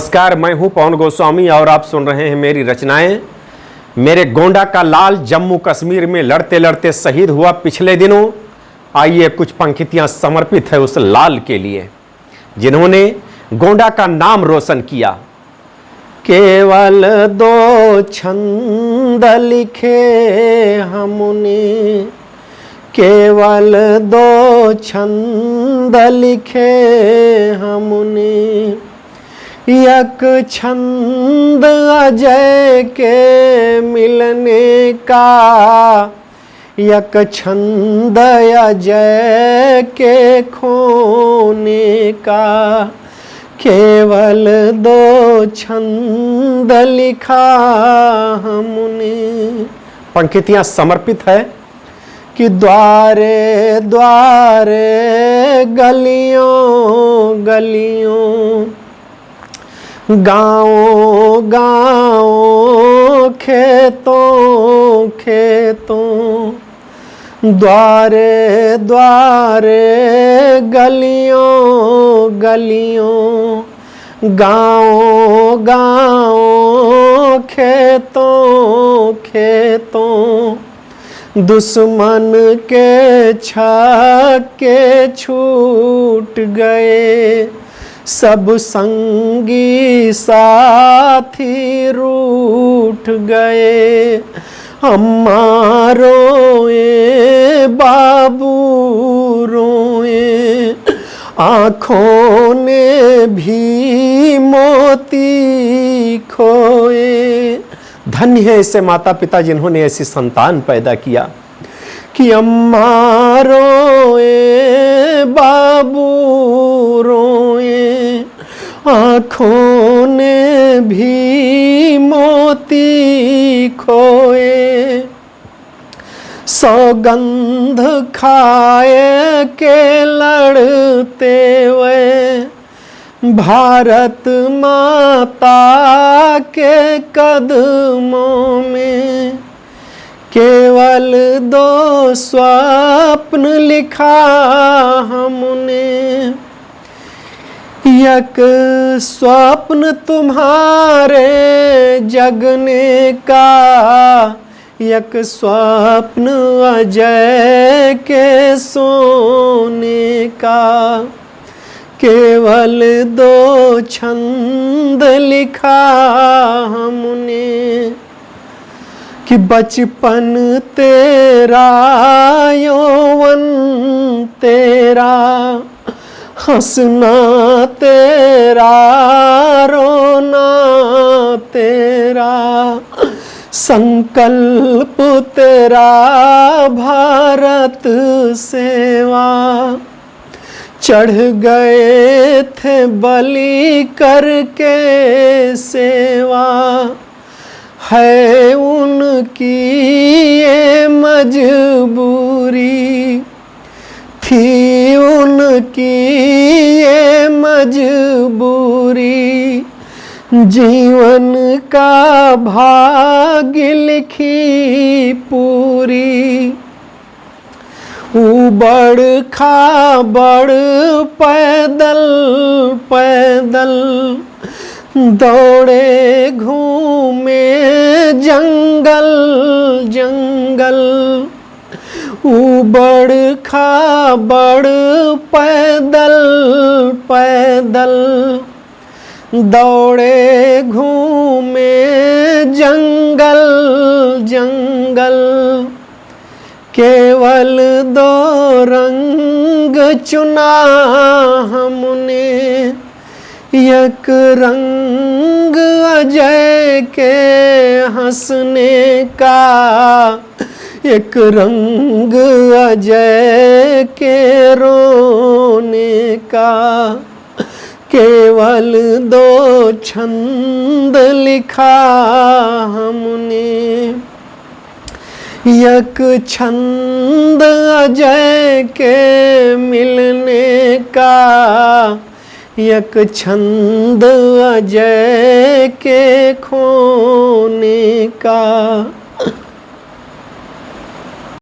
नमस्कार, मैं हूं पवन गोस्वामी और आप सुन रहे हैं मेरी रचनाएं। मेरे गोंडा का लाल जम्मू कश्मीर में लड़ते लड़ते शहीद हुआ पिछले दिनों। आइए कुछ पंक्तियां समर्पित है उस लाल के लिए जिन्होंने गोंडा का नाम रोशन किया। केवल दो छंद लिखे हमने, केवल दो छंद लिखे हमने, एक छंद अजय के मिलने का, एक छंद अजय के खोने का, केवल दो छंद लिखा हमने। पंक्तियां समर्पित है कि द्वारे द्वारे गलियों गलियों, गाँव गाँव खेतों खेतों, द्वारे द्वारे गलियों गलियों, गाँव गाँव खेतों खेतों, दुश्मन के छक्के छूट गए, सब संगी साथी रूठ गए, अम्मा रोए बाबू रोए, आँखों ने भी मोती खोए। धन्य है ऐसे माता पिता जिन्होंने ऐसी संतान पैदा किया कि अम्मा रोए बाबू रोए, आँखों ने भी मोती खोए, सौगंध खाए के लड़ते वे भारत माता के कदमों में, केवल दो स्वप्न लिखा हमने, एक स्वप्न तुम्हारे जगने का, एक स्वप्न अजय के सोने का, केवल दो छंद लिखा हमने कि बचपन तेरा यौवन तेरा, हंसना तेरा रोना तेरा, संकल्प तेरा भारत सेवा, चढ़ गए थे बलि करके सेवा, है उनकी ये मजबूरी, थी उनकी ये मजबूरी, जीवन का भाग्य लिखी पूरी, उबड़ खाबड़ पैदल पैदल, दौड़े घूमे जंगल जंगल, उबड़ खाबड़ पैदल पैदल, दौड़े घूमे जंगल जंगल, केवल दो रंग चुना हमने, एक रंग अजय के हंसने का, एक रंग अजय के रोने का, केवल दो छंद लिखा हमने, एक छंद अजय के मिलने का, एक छंद अजय के खोने का।